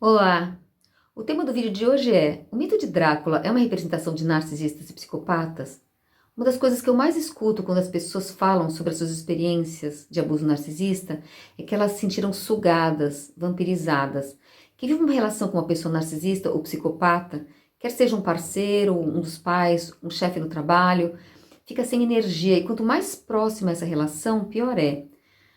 Olá! O tema do vídeo de hoje é: o mito de Drácula é uma representação de narcisistas e psicopatas? Uma das coisas que eu mais escuto quando as pessoas falam sobre as suas experiências de abuso narcisista é que elas se sentiram sugadas, vampirizadas. Quem vive uma relação com uma pessoa narcisista ou psicopata, quer seja um parceiro, um dos pais, um chefe no trabalho, fica sem energia e quanto mais próxima essa relação, pior é.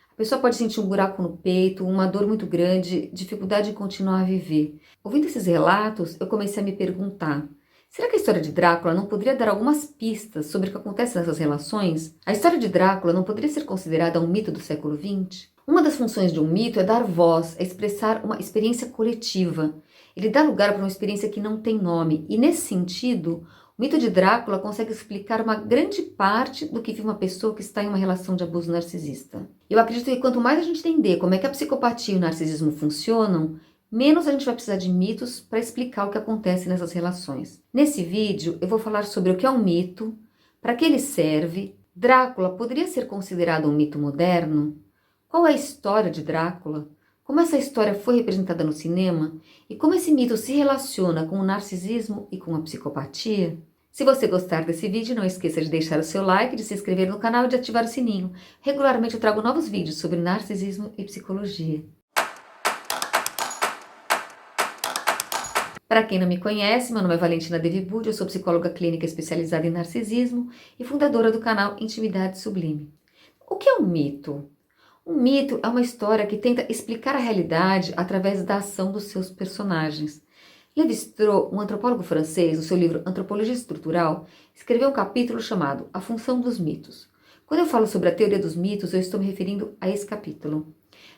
A pessoa pode sentir um buraco no peito, uma dor muito grande, dificuldade de continuar a viver. Ouvindo esses relatos, eu comecei a me perguntar: será que a história de Drácula não poderia dar algumas pistas sobre o que acontece nessas relações? A história de Drácula não poderia ser considerada um mito do século XX? Uma das funções de um mito é dar voz, é expressar uma experiência coletiva. Ele dá lugar para uma experiência que não tem nome, e nesse sentido, o mito de Drácula consegue explicar uma grande parte do que vive uma pessoa que está em uma relação de abuso narcisista. Eu acredito que quanto mais a gente entender como é que a psicopatia e o narcisismo funcionam, menos a gente vai precisar de mitos para explicar o que acontece nessas relações. Nesse vídeo, eu vou falar sobre o que é um mito, para que ele serve, Drácula poderia ser considerado um mito moderno? Qual é a história de Drácula? Como essa história foi representada no cinema? E como esse mito se relaciona com o narcisismo e com a psicopatia? Se você gostar desse vídeo, não esqueça de deixar o seu like, de se inscrever no canal e de ativar o sininho. Regularmente eu trago novos vídeos sobre narcisismo e psicologia. Para quem não me conhece, meu nome é Valentina Devibud, eu sou psicóloga clínica especializada em narcisismo e fundadora do canal Intimidade Sublime. O que é um mito? Um mito é uma história que tenta explicar a realidade através da ação dos seus personagens. Lévi-Strauss, um antropólogo francês, no seu livro Antropologia Estrutural, escreveu um capítulo chamado A Função dos Mitos. Quando eu falo sobre a teoria dos mitos, eu estou me referindo a esse capítulo.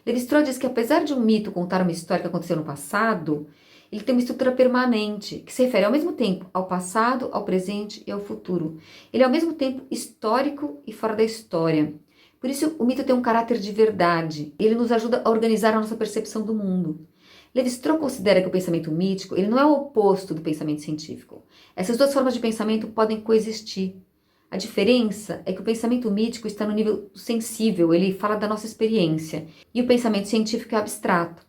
Lévi-Strauss diz que apesar de um mito contar uma história que aconteceu no passado, ele tem uma estrutura permanente, que se refere ao mesmo tempo ao passado, ao presente e ao futuro. Ele é ao mesmo tempo histórico e fora da história. Por isso, o mito tem um caráter de verdade. Ele nos ajuda a organizar a nossa percepção do mundo. Lévi-Strauss considera que o pensamento mítico ele não é o oposto do pensamento científico. Essas duas formas de pensamento podem coexistir. A diferença é que o pensamento mítico está no nível sensível, ele fala da nossa experiência, e o pensamento científico é abstrato.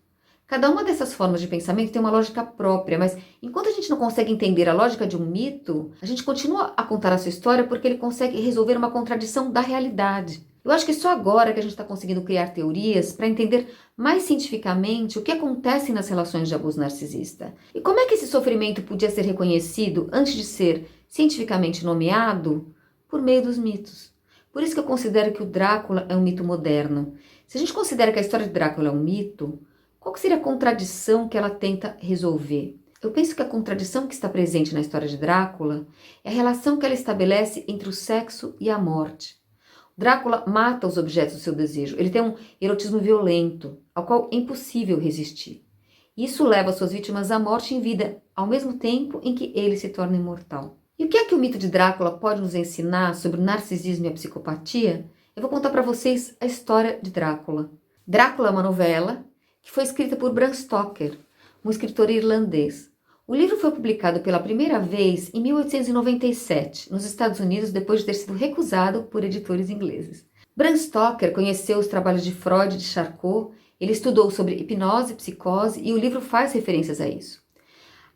Cada uma dessas formas de pensamento tem uma lógica própria, mas enquanto a gente não consegue entender a lógica de um mito, a gente continua a contar a sua história porque ele consegue resolver uma contradição da realidade. Eu acho que é só agora que a gente está conseguindo criar teorias para entender mais cientificamente o que acontece nas relações de abuso narcisista. E como é que esse sofrimento podia ser reconhecido antes de ser cientificamente nomeado? Por meio dos mitos. Por isso que eu considero que o Drácula é um mito moderno. Se a gente considera que a história de Drácula é um mito, qual que seria a contradição que ela tenta resolver? Eu penso que a contradição que está presente na história de Drácula é a relação que ela estabelece entre o sexo e a morte. Drácula mata os objetos do seu desejo. Ele tem um erotismo violento, ao qual é impossível resistir. Isso leva suas vítimas à morte em vida, ao mesmo tempo em que ele se torna imortal. E o que é que o mito de Drácula pode nos ensinar sobre o narcisismo e a psicopatia? Eu vou contar para vocês a história de Drácula. Drácula é uma novela que foi escrita por Bram Stoker, um escritor irlandês. O livro foi publicado pela primeira vez em 1897, nos Estados Unidos, depois de ter sido recusado por editores ingleses. Bram Stoker conheceu os trabalhos de Freud e de Charcot, ele estudou sobre hipnose, psicose e o livro faz referências a isso.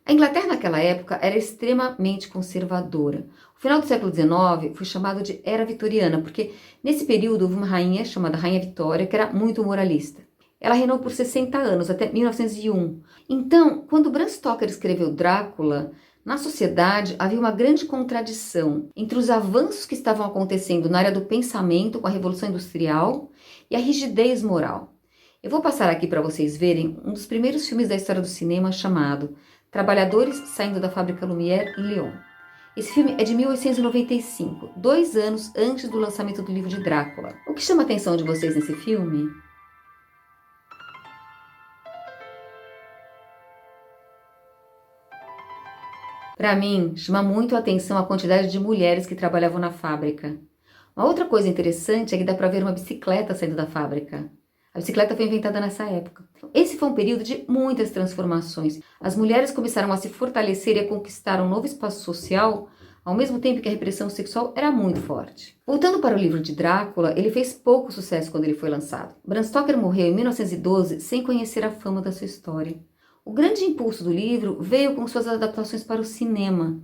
A Inglaterra naquela época era extremamente conservadora. O final do século XIX foi chamado de Era Vitoriana, porque nesse período houve uma rainha chamada Rainha Vitória que era muito moralista. Ela reinou por 60 anos, até 1901. Então, quando Bram Stoker escreveu Drácula, na sociedade havia uma grande contradição entre os avanços que estavam acontecendo na área do pensamento com a Revolução Industrial e a rigidez moral. Eu vou passar aqui para vocês verem um dos primeiros filmes da história do cinema chamado Trabalhadores Saindo da Fábrica Lumière em Lyon. Esse filme é de 1895, 2 anos antes do lançamento do livro de Drácula. O que chama a atenção de vocês nesse filme? Para mim, chama muito a atenção a quantidade de mulheres que trabalhavam na fábrica. Uma outra coisa interessante é que dá para ver uma bicicleta saindo da fábrica. A bicicleta foi inventada nessa época. Esse foi um período de muitas transformações. As mulheres começaram a se fortalecer e a conquistar um novo espaço social, ao mesmo tempo que a repressão sexual era muito forte. Voltando para o livro de Drácula, ele fez pouco sucesso quando ele foi lançado. Bram Stoker morreu em 1912 sem conhecer a fama da sua história. O grande impulso do livro veio com suas adaptações para o cinema.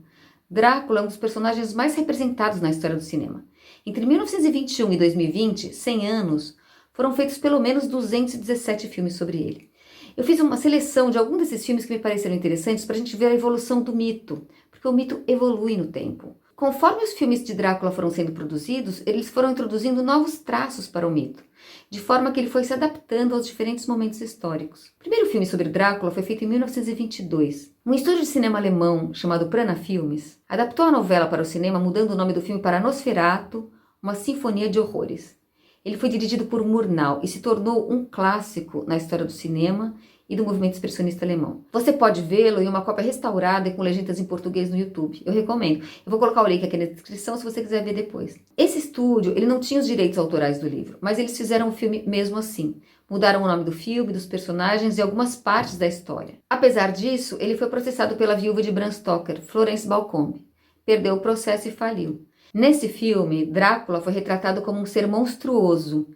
Drácula é um dos personagens mais representados na história do cinema. Entre 1921 e 2020, 100 anos, foram feitos pelo menos 217 filmes sobre ele. Eu fiz uma seleção de alguns desses filmes que me pareceram interessantes para a gente ver a evolução do mito, porque o mito evolui no tempo. Conforme os filmes de Drácula foram sendo produzidos, eles foram introduzindo novos traços para o mito, de forma que ele foi se adaptando aos diferentes momentos históricos. O primeiro filme sobre Drácula foi feito em 1922. Um estúdio de cinema alemão chamado Prana Filmes adaptou a novela para o cinema, mudando o nome do filme para Nosferatu, uma sinfonia de horrores. Ele foi dirigido por Murnau e se tornou um clássico na história do cinema e do movimento expressionista alemão. Você pode vê-lo em uma cópia restaurada e com legendas em português no YouTube. Eu recomendo. Eu vou colocar o link aqui na descrição se você quiser ver depois. Esse estúdio, ele não tinha os direitos autorais do livro, mas eles fizeram o filme mesmo assim. Mudaram o nome do filme, dos personagens e algumas partes da história. Apesar disso, ele foi processado pela viúva de Bram Stoker, Florence Balcombe. Perdeu o processo e faliu. Nesse filme, Drácula foi retratado como um ser monstruoso.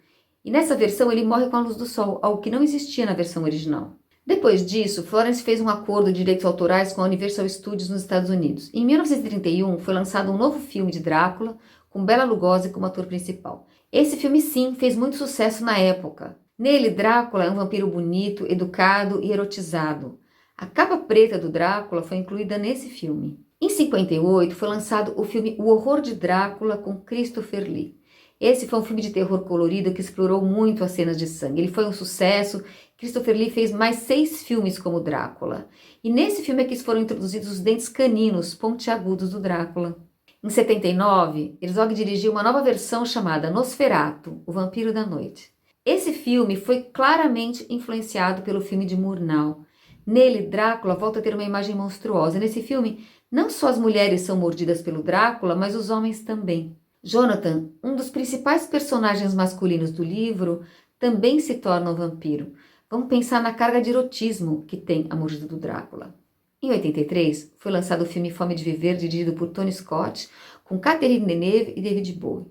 E nessa versão ele morre com a luz do sol, algo que não existia na versão original. Depois disso, Florence fez um acordo de direitos autorais com a Universal Studios nos Estados Unidos. Em 1931, foi lançado um novo filme de Drácula, com Bela Lugosi como ator principal. Esse filme, sim, fez muito sucesso na época. Nele, Drácula é um vampiro bonito, educado e erotizado. A capa preta do Drácula foi incluída nesse filme. Em 58, foi lançado o filme O Horror de Drácula, com Christopher Lee. Esse foi um filme de terror colorido que explorou muito as cenas de sangue. Ele foi um sucesso. Christopher Lee fez mais 6 filmes como Drácula. E nesse filme é que foram introduzidos os dentes caninos pontiagudos do Drácula. Em 79, Herzog dirigiu uma nova versão chamada Nosferatu, o Vampiro da Noite. Esse filme foi claramente influenciado pelo filme de Murnau. Nele, Drácula volta a ter uma imagem monstruosa. Nesse filme, não só as mulheres são mordidas pelo Drácula, mas os homens também. Jonathan, um dos principais personagens masculinos do livro, também se torna um vampiro. Vamos pensar na carga de erotismo que tem a mordida do Drácula. Em 83, foi lançado o filme Fome de Viver, dirigido por Tony Scott, com Catherine Deneuve e David Bowie.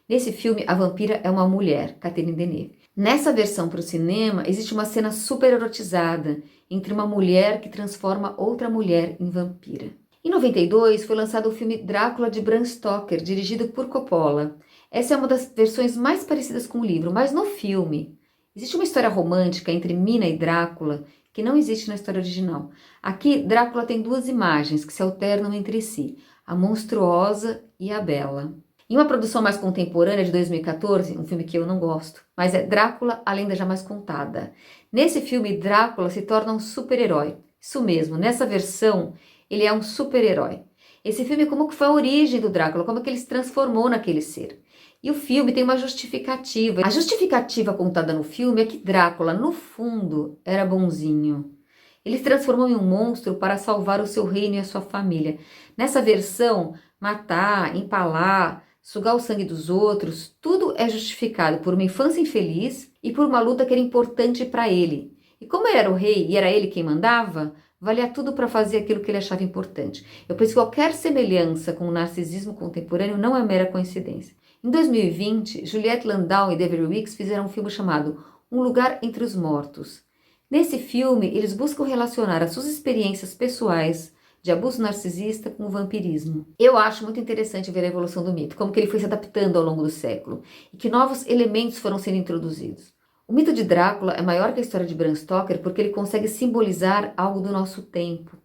Nesse filme, a vampira é uma mulher, Catherine Deneuve. Nessa versão para o cinema, existe uma cena super erotizada entre uma mulher que transforma outra mulher em vampira. Em 92, foi lançado o filme Drácula de Bram Stoker, dirigido por Coppola. Essa é uma das versões mais parecidas com o livro, mas no filme existe uma história romântica entre Mina e Drácula que não existe na história original. Aqui, Drácula tem 2 imagens que se alternam entre si, a monstruosa e a bela. Em uma produção mais contemporânea de 2014, um filme que eu não gosto, mas é Drácula, a Lenda Jamais Contada. Nesse filme, Drácula se torna um super-herói. Isso mesmo, nessa versão, ele é um super-herói. Esse filme é como que foi a origem do Drácula, como que ele se transformou naquele ser. E o filme tem uma justificativa. A justificativa contada no filme é que Drácula, no fundo, era bonzinho. Ele se transformou em um monstro para salvar o seu reino e a sua família. Nessa versão, matar, empalar, sugar o sangue dos outros, tudo é justificado por uma infância infeliz e por uma luta que era importante para ele. E como ele era o rei e era ele quem mandava, valia tudo para fazer aquilo que ele achava importante. Eu penso que qualquer semelhança com o narcisismo contemporâneo não é mera coincidência. Em 2020, Juliette Landau e David Weeks fizeram um filme chamado Um Lugar Entre os Mortos. Nesse filme, eles buscam relacionar as suas experiências pessoais de abuso narcisista com o vampirismo. Eu acho muito interessante ver a evolução do mito, como que ele foi se adaptando ao longo do século e que novos elementos foram sendo introduzidos. O mito de Drácula é maior que a história de Bram Stoker porque ele consegue simbolizar algo do nosso tempo.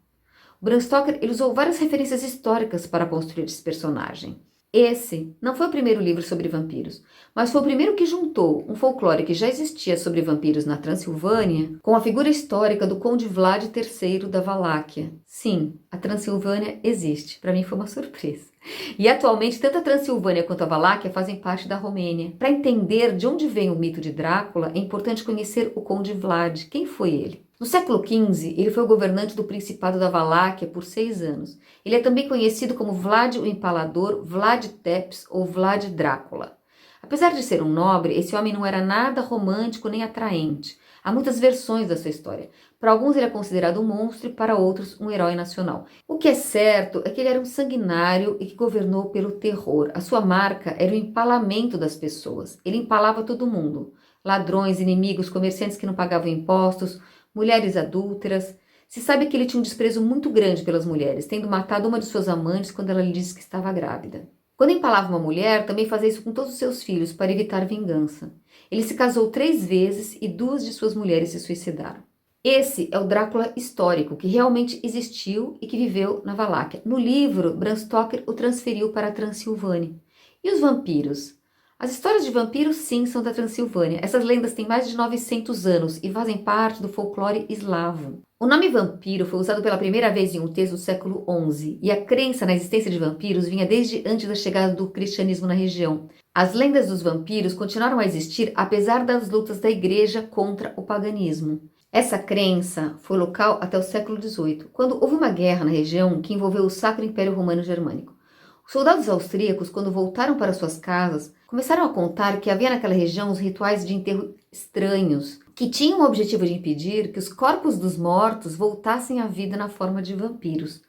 O Bram Stoker ele usou várias referências históricas para construir esse personagem. Esse não foi o primeiro livro sobre vampiros, mas foi o primeiro que juntou um folclore que já existia sobre vampiros na Transilvânia com a figura histórica do Conde Vlad III da Valáquia. Sim, a Transilvânia existe. Para mim foi uma surpresa. E atualmente, tanto a Transilvânia quanto a Valáquia fazem parte da Romênia. Para entender de onde vem o mito de Drácula, é importante conhecer o Conde Vlad. Quem foi ele? No século XV, ele foi o governante do Principado da Valáquia por 6 anos. Ele é também conhecido como Vlad o Empalador, Vlad Tepes ou Vlad Drácula. Apesar de ser um nobre, esse homem não era nada romântico nem atraente. Há muitas versões da sua história. Para alguns ele é considerado um monstro e para outros um herói nacional. O que é certo é que ele era um sanguinário e que governou pelo terror. A sua marca era o empalamento das pessoas. Ele empalava todo mundo. Ladrões, inimigos, comerciantes que não pagavam impostos, mulheres adúlteras. Se sabe que ele tinha um desprezo muito grande pelas mulheres, tendo matado uma de suas amantes quando ela lhe disse que estava grávida. Quando empalava uma mulher, também fazia isso com todos os seus filhos para evitar vingança. Ele se casou 3 vezes e 2 de suas mulheres se suicidaram. Esse é o Drácula histórico, que realmente existiu e que viveu na Valáquia. No livro, Bram Stoker o transferiu para a Transilvânia. E os vampiros? As histórias de vampiros, sim, são da Transilvânia. Essas lendas têm mais de 900 anos e fazem parte do folclore eslavo. O nome vampiro foi usado pela primeira vez em um texto do século XI, e a crença na existência de vampiros vinha desde antes da chegada do cristianismo na região. As lendas dos vampiros continuaram a existir apesar das lutas da igreja contra o paganismo. Essa crença foi local até o século XVIII, quando houve uma guerra na região que envolveu o Sacro Império Romano Germânico. Os soldados austríacos, quando voltaram para suas casas, começaram a contar que havia naquela região os rituais de enterro estranhos, que tinham o objetivo de impedir que os corpos dos mortos voltassem à vida na forma de vampiros.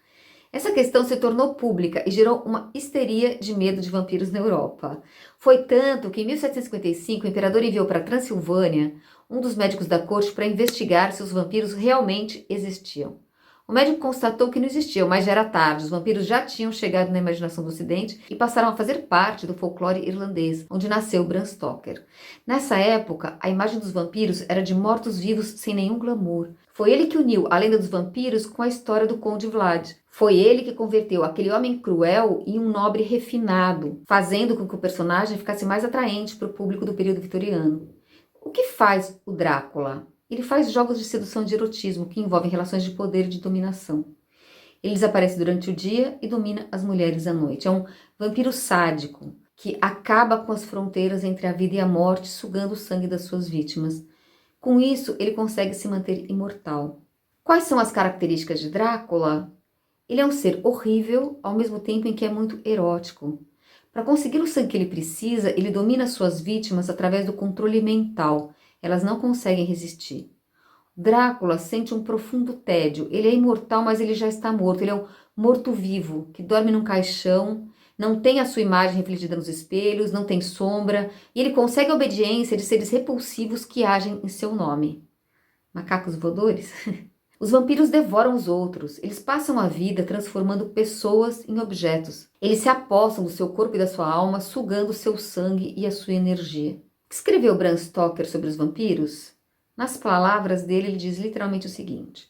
Essa questão se tornou pública e gerou uma histeria de medo de vampiros na Europa. Foi tanto que em 1755 o imperador enviou para a Transilvânia um dos médicos da corte para investigar se os vampiros realmente existiam. O médico constatou que não existiam, mas já era tarde. Os vampiros já tinham chegado na imaginação do Ocidente e passaram a fazer parte do folclore irlandês, onde nasceu Bram Stoker. Nessa época, a imagem dos vampiros era de mortos-vivos sem nenhum glamour. Foi ele que uniu a lenda dos vampiros com a história do Conde Vlad. Foi ele que converteu aquele homem cruel em um nobre refinado, fazendo com que o personagem ficasse mais atraente para o público do período vitoriano. O que faz o Drácula? Ele faz jogos de sedução e de erotismo que envolvem relações de poder e de dominação. Ele desaparece durante o dia e domina as mulheres à noite. É um vampiro sádico que acaba com as fronteiras entre a vida e a morte, sugando o sangue das suas vítimas. Com isso, ele consegue se manter imortal. Quais são as características de Drácula? Ele é um ser horrível, ao mesmo tempo em que é muito erótico. Para conseguir o sangue que ele precisa, ele domina suas vítimas através do controle mental. Elas não conseguem resistir. Drácula sente um profundo tédio. Ele é imortal, mas ele já está morto. Ele é um morto-vivo que dorme num caixão, não tem a sua imagem refletida nos espelhos, não tem sombra, e ele consegue a obediência de seres repulsivos que agem em seu nome. Macacos voadores? Os vampiros devoram os outros. Eles passam a vida transformando pessoas em objetos. Eles se apossam do seu corpo e da sua alma, sugando seu sangue e a sua energia. O que escreveu Bram Stoker sobre os vampiros? Nas palavras dele, ele diz literalmente o seguinte: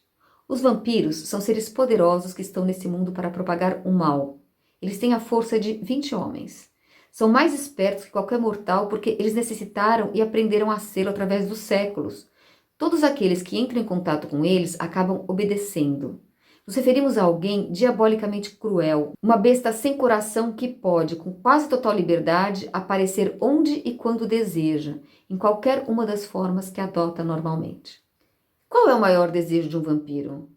os vampiros são seres poderosos que estão nesse mundo para propagar o mal. Eles têm a força de 20 homens. São mais espertos que qualquer mortal porque eles necessitaram e aprenderam a sê-lo através dos séculos. Todos aqueles que entram em contato com eles acabam obedecendo. Nos referimos a alguém diabolicamente cruel, uma besta sem coração que pode, com quase total liberdade, aparecer onde e quando deseja, em qualquer uma das formas que adota normalmente. Qual é o maior desejo de um vampiro?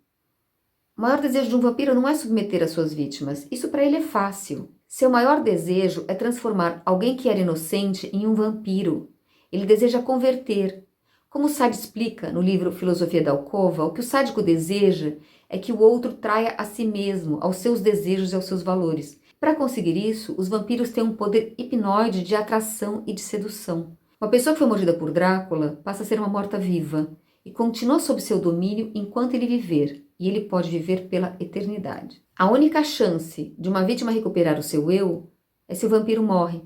O maior desejo de um vampiro não é submeter as suas vítimas. Isso para ele é fácil. Seu maior desejo é transformar alguém que era inocente em um vampiro. Ele deseja converter. Como Sade explica no livro Filosofia da Alcova, o que o sádico deseja é que o outro traia a si mesmo, aos seus desejos e aos seus valores. Para conseguir isso, os vampiros têm um poder hipnóide de atração e de sedução. Uma pessoa que foi mordida por Drácula passa a ser uma morta-viva e continua sob seu domínio enquanto ele viver, e ele pode viver pela eternidade. A única chance de uma vítima recuperar o seu eu é se o vampiro morre.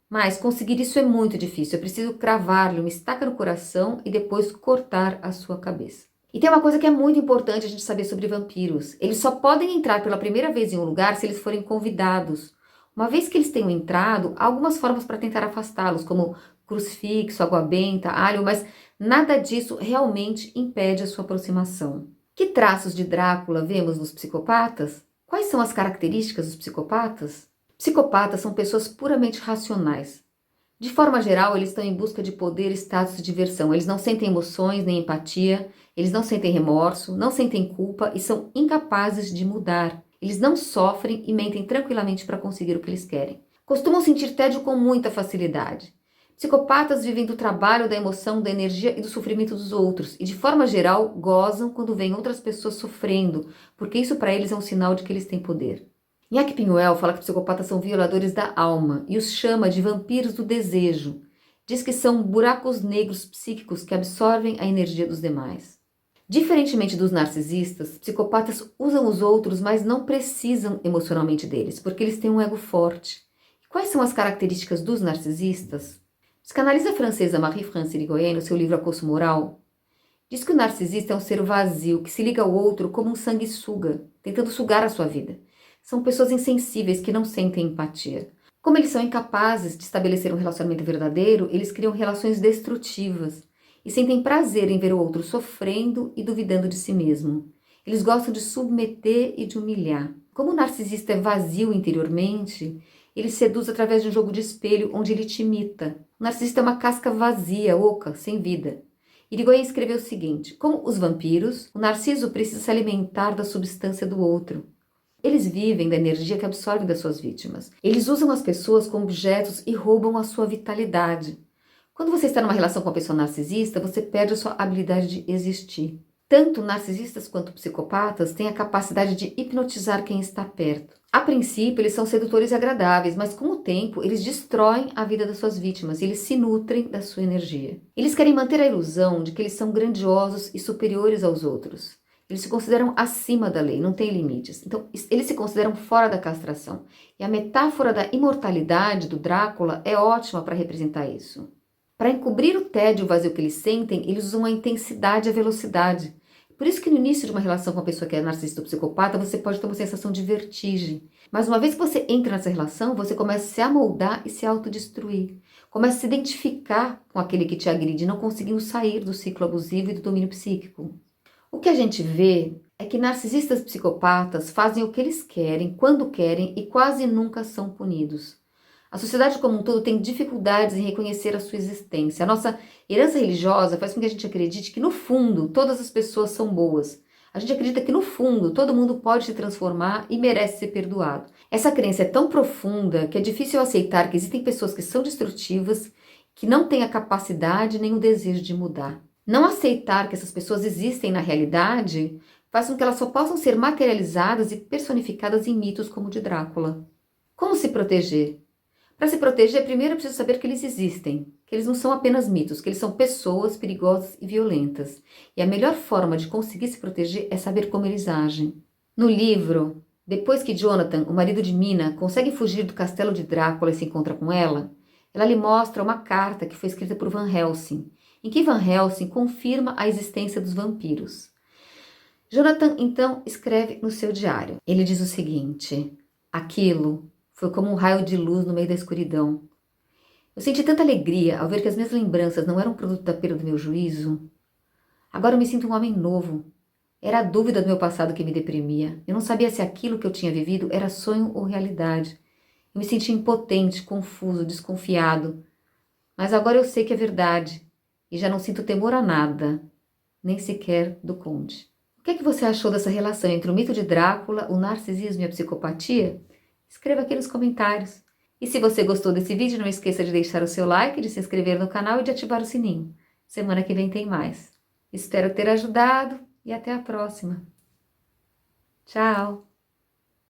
Mas conseguir isso é muito difícil, é preciso cravar-lhe uma estaca no coração e depois cortar a sua cabeça. E tem uma coisa que é muito importante a gente saber sobre vampiros. Eles só podem entrar pela primeira vez em um lugar se eles forem convidados. Uma vez que eles tenham entrado, há algumas formas para tentar afastá-los, como crucifixo, água benta, alho, mas nada disso realmente impede a sua aproximação. Que traços de Drácula vemos nos psicopatas? Quais são as características dos psicopatas? Psicopatas são pessoas puramente racionais. De forma geral, eles estão em busca de poder, status e diversão. Eles não sentem emoções nem empatia, eles não sentem remorso, não sentem culpa e são incapazes de mudar. Eles não sofrem e mentem tranquilamente para conseguir o que eles querem. Costumam sentir tédio com muita facilidade. Psicopatas vivem do trabalho, da emoção, da energia e do sofrimento dos outros e, de forma geral, gozam quando veem outras pessoas sofrendo, porque isso para eles é um sinal de que eles têm poder. Jacques Pinuel fala que psicopatas são violadores da alma e os chama de vampiros do desejo. Diz que são buracos negros psíquicos que absorvem a energia dos demais. Diferentemente dos narcisistas, psicopatas usam os outros, mas não precisam emocionalmente deles, porque eles têm um ego forte. E quais são as características dos narcisistas? A psicanalista francesa Marie-France Irigoyen, no seu livro Acoso Moral, diz que o narcisista é um ser vazio, que se liga ao outro como um sanguessuga, tentando sugar a sua vida. São pessoas insensíveis que não sentem empatia. Como eles são incapazes de estabelecer um relacionamento verdadeiro, eles criam relações destrutivas e sentem prazer em ver o outro sofrendo e duvidando de si mesmo. Eles gostam de submeter e de humilhar. Como o narcisista é vazio interiormente, ele seduz através de um jogo de espelho onde ele te imita. O narcisista é uma casca vazia, oca, sem vida. Irigoyen escreveu o seguinte: como os vampiros, o narciso precisa se alimentar da substância do outro. Eles vivem da energia que absorvem das suas vítimas. Eles usam as pessoas como objetos e roubam a sua vitalidade. Quando você está numa relação com uma pessoa narcisista, você perde a sua habilidade de existir. Tanto narcisistas quanto psicopatas têm a capacidade de hipnotizar quem está perto. A princípio, eles são sedutores e agradáveis, mas com o tempo, eles destroem a vida das suas vítimas e eles se nutrem da sua energia. Eles querem manter a ilusão de que eles são grandiosos e superiores aos outros. Eles se consideram acima da lei, não têm limites. Então, eles se consideram fora da castração. E a metáfora da imortalidade do Drácula é ótima para representar isso. Para encobrir o tédio e o vazio que eles sentem, eles usam a intensidade e a velocidade. Por isso que no início de uma relação com uma pessoa que é narcisista ou psicopata, você pode ter uma sensação de vertigem. Mas uma vez que você entra nessa relação, você começa a se amoldar e se autodestruir. Começa a se identificar com aquele que te agride, não conseguindo sair do ciclo abusivo e do domínio psíquico. O que a gente vê é que narcisistas psicopatas fazem o que eles querem, quando querem e quase nunca são punidos. A sociedade como um todo tem dificuldades em reconhecer a sua existência. A nossa herança religiosa faz com que a gente acredite que, no fundo, todas as pessoas são boas. A gente acredita que, no fundo, todo mundo pode se transformar e merece ser perdoado. Essa crença é tão profunda que é difícil aceitar que existem pessoas que são destrutivas, que não têm a capacidade nem o desejo de mudar. Não aceitar que essas pessoas existem na realidade faz com que elas só possam ser materializadas e personificadas em mitos como o de Drácula. Como se proteger? Para se proteger, primeiro é preciso saber que eles existem, que eles não são apenas mitos, que eles são pessoas perigosas e violentas. E a melhor forma de conseguir se proteger é saber como eles agem. No livro, depois que Jonathan, o marido de Mina, consegue fugir do castelo de Drácula e se encontra com ela lhe mostra uma carta que foi escrita por Van Helsing, em que Van Helsing confirma a existência dos vampiros. Jonathan, então, escreve no seu diário. Ele diz o seguinte: aquilo foi como um raio de luz no meio da escuridão. Eu senti tanta alegria ao ver que as minhas lembranças não eram produto da perda do meu juízo. Agora eu me sinto um homem novo. Era a dúvida do meu passado que me deprimia. Eu não sabia se aquilo que eu tinha vivido era sonho ou realidade. Eu me senti impotente, confuso, desconfiado. Mas agora eu sei que é verdade. E já não sinto temor a nada, nem sequer do conde. O que é que você achou dessa relação entre o mito de Drácula, o narcisismo e a psicopatia? Escreva aqui nos comentários. E se você gostou desse vídeo, não esqueça de deixar o seu like, de se inscrever no canal e de ativar o sininho. Semana que vem tem mais. Espero ter ajudado e até a próxima. Tchau!